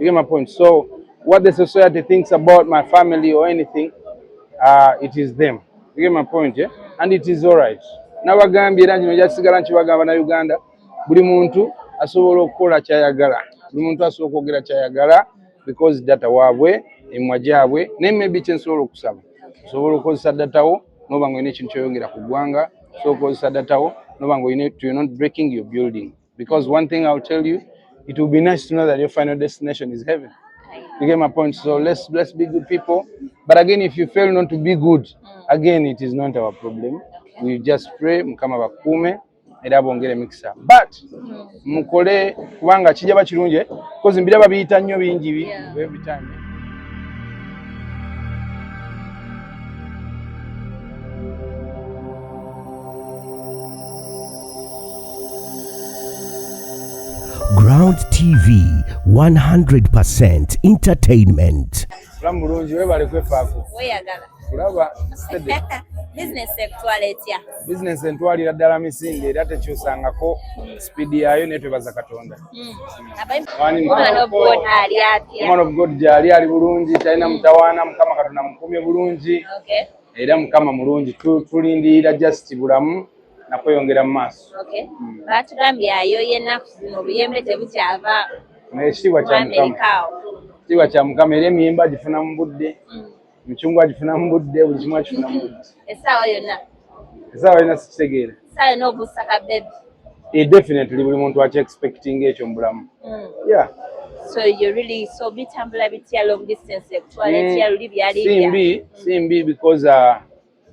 You get my point? So what the society thinks about my family or anything, it is them. You get my point, yeah? And it is alright. Nabagambye era kino kyasigala nkibagamba na Uganda, buli muntu asobola okukola kyayagala. Buli muntu asobola okwogera kyayagala because data waabwe, emwa gyabwe, ne maybe kyensobola okusaba. Osobola okukozesa data wo n'oba ng'olina ekintu kyoyongera ku ggwanga, osobola okukozesa data wo n'oba you're not breaking your building. Because one thing I'll tell you, it will be nice to know that your final destination is heaven. You get my point? So let's be good people. But again, if you fail not to be good, again, it is not our problem. We just pray, mukama bakume, era bongere mikisa. But mukole kubanga kijja bakirunje, because mbira babiyita nnyo bingi every time. Ground TV 100% entertainment. Mulungi webale kwefaako. Weyagala. Kulaba business etwaleetya. Business entwalira ddala misinde era tekyusangako speed yayo ne twebaza Katonda. Omwana of God gyali ali bulungi, talina mutawaana, Mukama Katonda mukumye bulungi. Era Mukama mulungi, tulindirira just bulamu nakweyongera mu maaso. Batugambye ayo yennaku zino obuyembe tebukyava. Ekitiibwa kya Mukama. Ekitiibwa kya Mukama era emiyembe agifuna mu budde. Michungwa agifuna mu budde, buli kimu agifuna mu budde. Essaawa yonna. Essaawa yonna sikitegeera. Essaawa yonna obuusa ka baby. Definitely buli muntu aki expecting ekyo mu bulamu. Yeah. So you really bitambula bitya long distance ekutwaleetya luli byali bya. Simbi because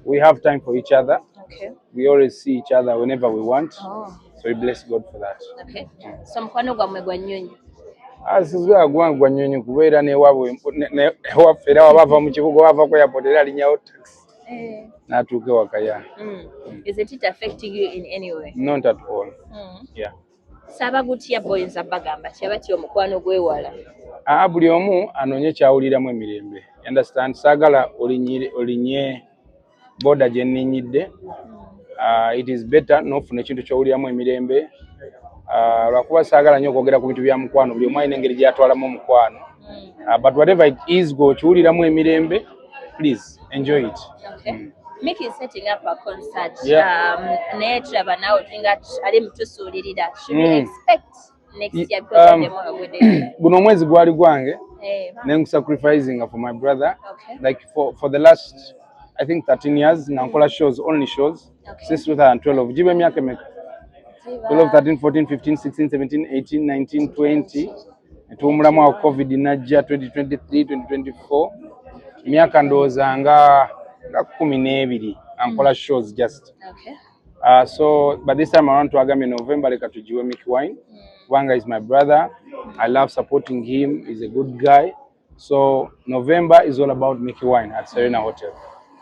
we have time for each other. Okay. We always see each other whenever we want. So we bless God for that. Okay. So mukwano gwammwe gwa nnyonyi. Asizwa gwa nnyonyi kubeera n'ewaabwe ewaffe era wabava mu kibuga wava ku airport era alinyawo taxi. N'atuuka ewaka ya. Isn't it affecting you in any way? Not at all. Yeah. Saaba gutya boyinza bagamba kyaba kyo omukwano gwewala. Buli omu anoonye kyawuliramu emirembe. You understand? Saagala olinye boda gye nninyidde. It is better n'ofuna ekintu ky'owuliramu emirembe. Lwakuba saagala nnyo okwogera ku bintu bya mukwano, buli omu alina engeri gy'atwalamu omukwano. But whatever it is, kiwuliramu emirembe, please enjoy it. Okay. Mickey is setting up a concert. Naye tulaba nawe tulinga ali mutusuulirira. Should we expect next year because of the more wedding? Guno omwezi gwali gwange. Ne sacrificing for my brother. Like for the last, I think 13 years, nankola shows, only shows. Since 2012. Jibe myaka emeka? 12, 13, 14, 15, 16, 17, 18, 19, 20. Tuwumulamu wa COVID najja 2023, 2024. Myaka ndowooza nga 12 ankola shows just. So but this time around twagambye November leka tujiwe Mickey Wine. Wanga is my brother. I love supporting him. He's a good guy. So November is all about Mickey Wine at Serena Hotel.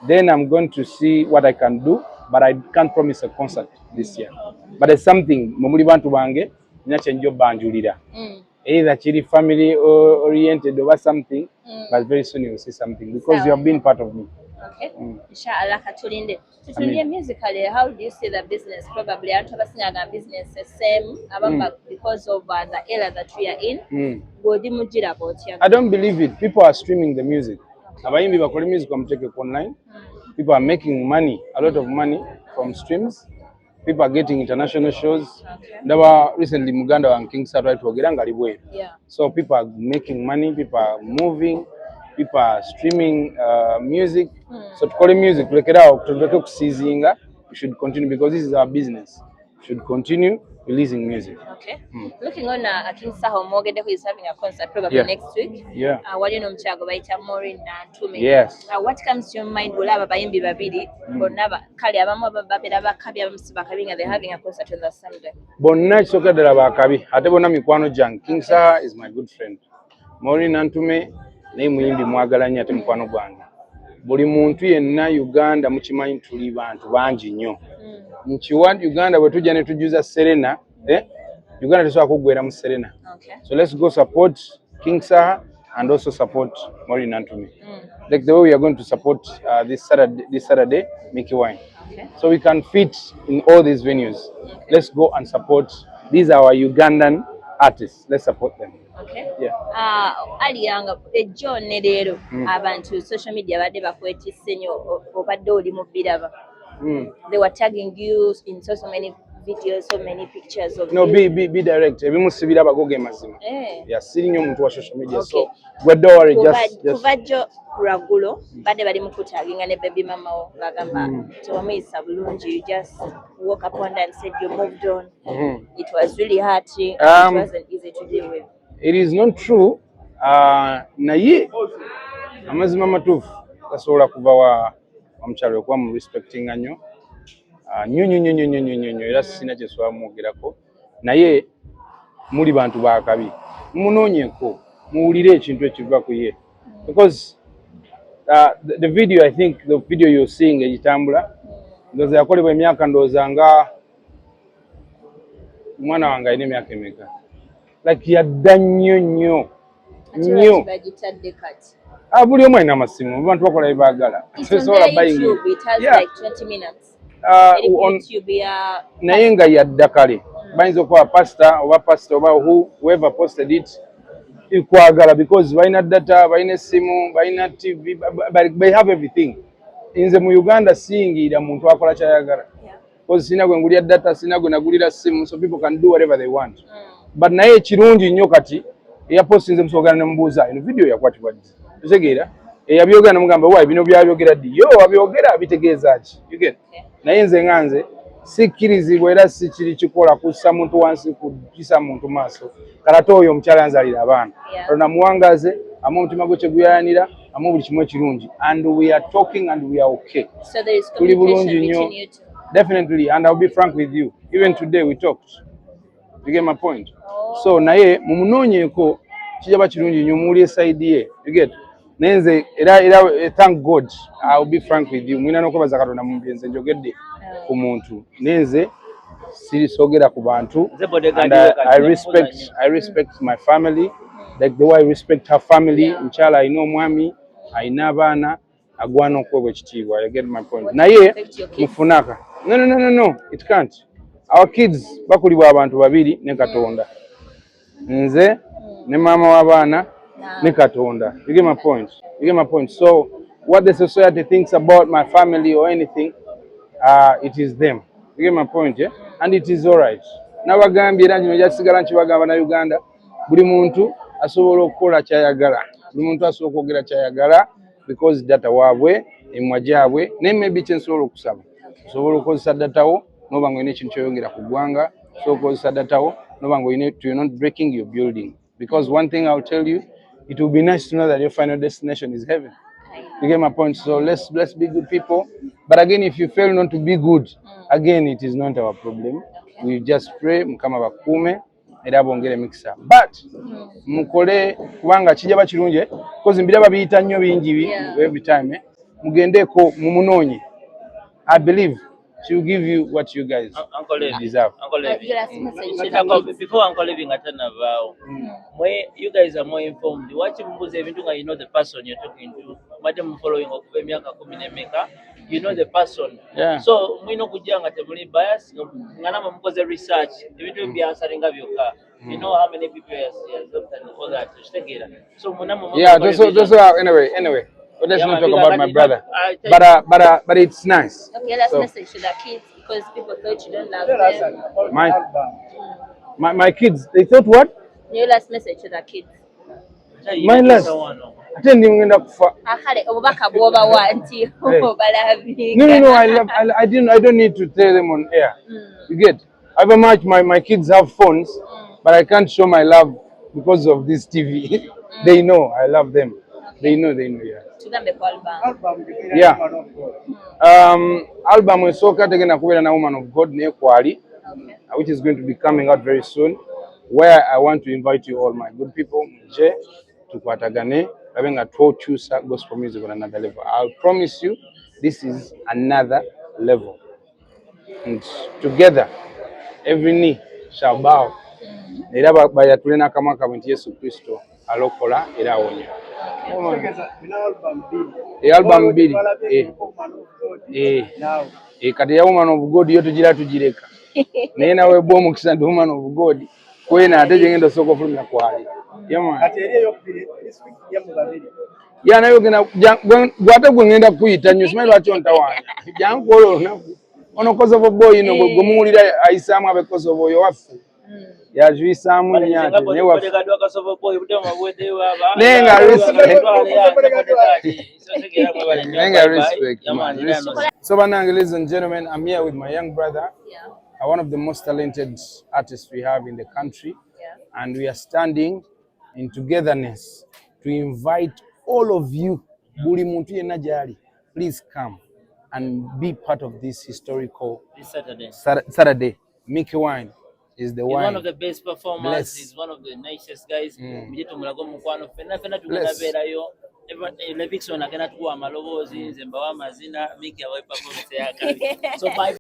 Then I'm going to see what I can do, but I can't promise a concert this year. But it's something mumuli bantu bange nyache njo banjulira. Either chiri family oriented or something, but very soon you'll see something because you have been part of me. Okay. Inshallah katulinde. Tutulinde musically, how do you see the business? Probably abantu abasinga business the same because of the era that we are in. I don't believe it. People are streaming the music. Abayimbi bakole music bamuteke online. People are making money, a lot of money from streams. People are getting international shows. Ndaba recently Muganda wa King Satellite wogeranga libwe. So people are making money, people are moving, people are streaming music. So tukole music tulekerawo tuleke kusizinga. We should continue because this is our business. We should continue releasing music. Okay. Looking on King Saho Mogede, who is having a concert probably next week. Walino mchago baita Maureen Nantume. Yes. What comes to your mind? Ulaba bayimbi babiri. Bonaba kali abamu babira bakabi abamusiba kabinga. They're having a concert on the Sunday. Bonna kisoka dala bakabi. Ate bona mikwano jang. King Saha is my good friend. Maureen Nantume ne muyimbi mwagalanya ate mukwano gwange. Buli muntu yenna Uganda mukimanyi tuli bantu bangi nnyo. Nchiwandi Uganda bwe tujja ne tujuza Serena, Uganda tesobola kuggwera mu Serena. So let's go support King Saha and also support Maureen Nantume. Like the way we are going to support this Saturday Mickey Wine. So we can fit in all these venues. Let's go and support. These are our Ugandan artists. Let's support them. Okay. Yeah. Ali yanga ejjo ne leero abantu social media badde bakwetisse nnyo obadde oli mu biraba. They were tagging you in so many videos, so many pictures of no, you. be direct. Ebimu sibiraba goge mazima. Yeah, siri nnyo omuntu wa social media. Okay. So we don't worry, just kuva jjo kulwagulo badde bali mu kutaginga ne baby mama wo bagamba tewamuyisa bulungi, you just woke up one day and said you moved on. It was really hurting. It wasn't easy to deal with. It is not true. Naye amazima matuufu gasobola kuva wa omukyalo okuba mu respectinga nnyo nnyo era sina kye nsobola mwogerako naye muli bantu bakabi mumunoonyeeko muwulire ekintu ekiva ku ye because the video, I think the video you're seeing egitambula ndowooza yakolebwa emyaka ndowooza nga omwana wange alina emyaka emeka like yadda nnyo buli omu alina amasimu abantu bakola bye baagala naye nga yadda kale bayinza okuba pastor oba whoever posted it ikwagala because balina data balina essimu balina TV they have everything. Nze mu Uganda siyingira muntu akola kyayagala because sina gwe ngulira data sina gwe nagulira ssimu so people can do whatever they want. But naye kirungi nnyo kati eyapostinze musogana ne mubuuza eno video yakwatibwa ddi tutegeera eyabyogera namugamba wayi bino byabyogera ddi yo wabyogera bitegeeza ki you get naye nze nganze sikkirizibwa era si kiri kikola kussa muntu wansi kukisa muntu maaso kalata oyo omukyala yanzalira abaana namuwangaze amu omutima gwe kyeguyayanira amu buli kimu ekirungi and we are talking and we are okay. So there is communication between you two. Definitely, and I'll be frank with you, even today we talked. You get my point? So naye mumunoonyeeko kijaba kirungi nnyo muwulire side ye you get nenze era thank God I'll be frank with you mwina n'okwebaza Katonda mu byenze njogedde ku muntu nenze sirisogera ku bantu and I respect my family like the way I respect her family mukyala alina omwami alina abaana agwana okwebwa ekitiibwa you get my point naye mufunaka no it can't. Our kids bakulibwa abantu babiri ne Katonda nze ne mama w'abaana ne Katonda you get my point so what the society thinks about my family or anything it is them you get my point and it is all right nabagambye era kino kyasigala nkibagamba na Uganda buli muntu asobola okukola kyayagala buli muntu asobola okwogera kyayagala because data waabwe emwa gyabwe ne maybe kyensobola okusaba osobola okukozesa data wo noba nga olina ekintu kyoyongera ku ggwanga so okozesa data wo noba nga you're not breaking your building because one thing I'll tell you it will be nice to know that your final destination is heaven. You get my point? So let's be good people. But again, if you fail not to be good, again, it is not our problem. We just pray, mukama bakume, era bongere mixer. But mukole kubanga kijaba kirungi because mbiraba biyita nnyo bingi every time mugendeko mumunoonye. I believe she will give you what you guys deserve. Uncle Levy. Before Uncle Levy ngatana vao. You guys are more informed. What you mbuze ebintu nga you know the person you're talking to. Madam following okuva emyaka 10 you know the person. Yeah. So mwino kujanga temuli bias ngana mukoze research ebintu byasalinga byoka. You know how many people has looked and all that. So yeah, anyway. But let's not talk about my brother. But it's nice. Okay, last message to the kids because people thought you don't love them. My kids, they thought what? Your last message to the kids. My last. Attending in the. No. I don't need to tell them on air. You get. However much my kids have phones, but I can't show my love because of this TV. They know I love them. They know, yeah. Yeah. Album esooka tegenda kubeera na Woman of God ne Kwali, which is going to be coming out very soon, where I want to invite you all, my good people, muje tukwatagane babe nga twokyusa gospel music on another level. I'll promise you this is another level. And together, every knee shall bow. Era bayatule n'akamwa kabwe nti Yesu Kristo alokola era awonya. Album mbiri kati ya Woman of God yo tugireka naye nawe bwo omukisa ndi Woman of God kwena ate gye ngenda osooka ofulumya Kwali Yeah, man. Kati eri eyokubiri district ya Mubabiri. Yeah, nayo gena gwate gwengenda kuyita nnyo simanyi lwaki ontawanya. Jankola olunaku. Ono Kosovo boy no gwe muwulira ayisaamu abe Kosovo oyo waffe. Yajuyisaamu nnyaate naye waffe. Nenga respect. So banange, ladies and gentlemen, I'm here with my young brother. One of the most talented artists we have in the country. And we are standing in togetherness to invite all of you, buli muntu yenna gyali, please come and be part of this historical Saturday. Mickey Wine is the wine. He's one of the best performers. He's one of the nicest guys. So my